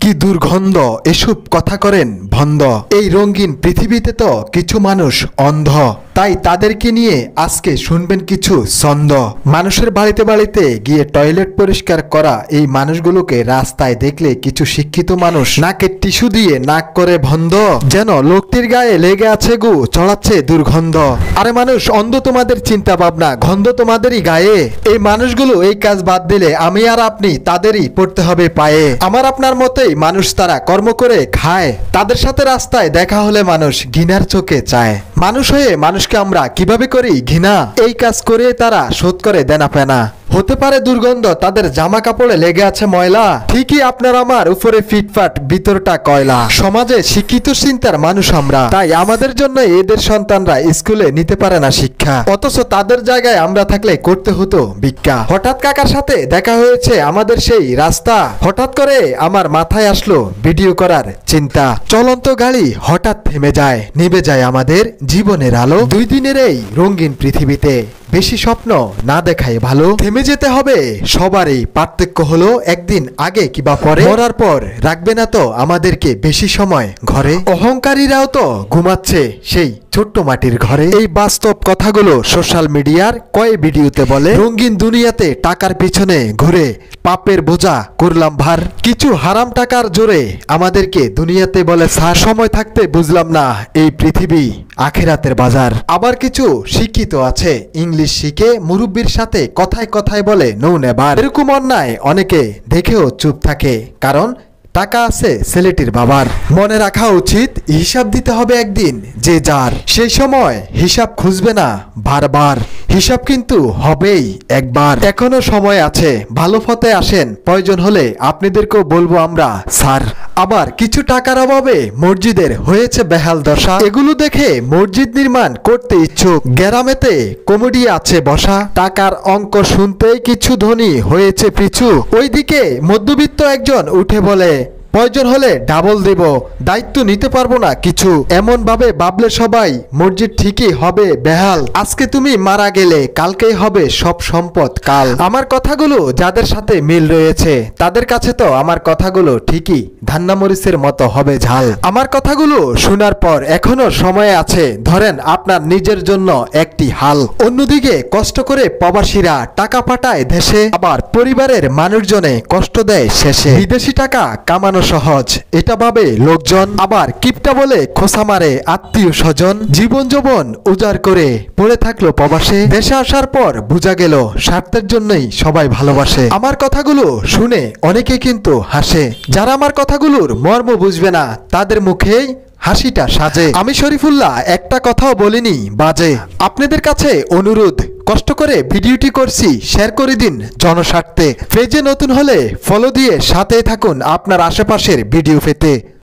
কি দুর্গন্ধ, এসব কথা করেন ভন্দ। এই রঙিন পৃথিবীতে তো কিছু মানুষ অন্ধ, তাই তাদেরকে নিয়ে আজকে শুনবেন কিছু ছন্দ। মানুষের বাড়িতে বাড়িতে গিয়ে টয়লেট পরিষ্কার করা এই মানুষগুলোকে রাস্তায় দেখলে কিছু শিক্ষিত মানুষ নাকে টিস্যু দিয়ে নাক করে বন্ধ, যেন লোকটির গায়ে লেগে আছে গু চড়াচ্ছে দুর্গন্ধ। আরে মানুষ, অন্ধ তোমাদের চিন্তা ভাবনা, গন্ধ তোমাদেরই গায়ে। এই মানুষগুলো এই কাজ বাদ দিলে আমি আর আপনি তাদেরই পড়তে হবে পায়ে। আমার আপনার মতেই মানুষ, তারা কর্ম করে খায়, তাদের সাথে রাস্তায় দেখা হলে মানুষ ঘৃণার চোখে চায়। মানুষ হয়ে মানুষকে আমরা কিভাবে করি ঘৃণা, এই কাজ করে তারা শোধ করে দেনা পেনা। হতে পারে দুর্গন্ধ, তাদের জামা কাপড়ে লেগে আছে ময়লা, ঠিকই আপনার আমার উপরে ফিটফাট, ভিতরটা কয়লা। সমাজে শিক্ষিত চিন্তার মানুষ আমরা, তাই আমাদের জন্য এদের সন্তানরা স্কুলে নিতে পারে না শিক্ষা, অথচ তাদের জায়গায় আমরা থাকলে করতে হতো ভিক্ষা। হঠাৎ কাকার সাথে দেখা হয়েছে আমাদের সেই রাস্তা, হঠাৎ করে আমার মাথায় আসলো ভিডিও করার চিন্তা। চলন্ত গাড়ি হঠাৎ থেমে যায়, নিভে যায় আমাদের জীবনের আলো। দুই দিনের এই রঙিন পৃথিবীতে বেশি স্বপ্ন না দেখাই ভালো। থেমে যেতে হবে সবারই, পার্থক্য হলো একদিন আগে কিবা পরে। মরার পর রাখবে না তো আমাদেরকে বেশি সময় ঘরে। অহংকারীরাও তো ঘুমাচ্ছে সেই ছোট্ট মাটির ঘরে। এই বাস্তব কথাগুলো সোশ্যাল মিডিয়ার কয় ভিডিওতে বলে। রঙিন দুনিয়াতে টাকার পিছনে ঘুরে পাপের বোঝা করলাম ভার। কিছু হারাম টাকার জোরে আমাদেরকে দুনিয়াতে বলে স্যার। সময় থাকতে বুঝলাম না এই পৃথিবী আখিরাতের বাজার। আবার কিছু শিক্ষিত আছে, ইংলিশ শিখে মুরব্বীর সাথে কথায় কথায় বলে নো নেভার। এরকম অন্যায় অনেকে দেখেও চুপ থাকে, কারণ টাকা আছে ছেলেটির বাবার। মনে রাখা উচিত, হিসাব দিতে হবে একদিন যে যার, সেই সময় হিসাব খুঁজবে না বারবার, হিসাব কিন্তু হবেই একবার। এখনো সময় আছে, ভালো পথে আসেন, প্রয়োজন হলে আপনাদেরকেও বলবো আমরা স্যার। আবার কিছু টাকার অভাবে মসজিদের হয়েছে বেহাল দশা, এগুলো দেখে মসজিদ নির্মাণ করতে ইচ্ছুক গ্রামেতে কমেডি আছে বসা। টাকার অঙ্ক শুনতেই কিছু ধনী হয়েছে পিছু, ওইদিকে মধ্যবিত্ত একজন উঠে বলে প্রয়োজন হলে ডাবল দেব, দায়িত্ব নিতে পারবো না কিছু। এমন ভাবে ভাবলে সবাই মসজিদ ঠিকই হবে বেহাল। আজকে তুমি মারা গেলে কালকেই হবে সব সম্পদ কাল। আমার কথাগুলো যাদের সাথে মিল রয়েছে তাদের কাছে তো আমার কথাগুলো ঠিকই ধান্নামরিচের মতো হবে ঝাল। আমার কথাগুলো শোনার পর এখনো সময় আছে, ধরেন আপনার নিজের জন্য একটি হাল। অন্যদিকে কষ্ট করে প্রবাসীরা টাকা পাঠায় দেশে, আবার পরিবারের মানুষজনে কষ্ট দেয় শেষে। বিদেশি টাকা কামানো সহজ এটা ভাবে লোকজন, আবার কিপটা বলে খোসা মারে আত্মীয় স্বজন। জীবন যৌবন উজাড় করে পড়ে থাকলো প্রবাসে, দেশে আসার পর বোঝা গেল স্বার্থের জন্যই সবাই ভালোবাসে। আমার কথাগুলো শুনে অনেকে কিন্তু হাসে, যারা আমার কথাগুলোর মর্ম বুঝবে না তাদের মুখেই হাসিটা সাজে। আমি শরীফুল্লাহ একটা কথাও বলিনি বাজে। আপনাদের কাছে অনুরোধ, কষ্ট করে ভিডিওটি করছি, শেয়ার করে দিন জনস্বার্থে। পেজে নতুন হলে ফলো দিয়ে সাথে থাকুন আপনার আশেপাশের ভিডিও পেতে।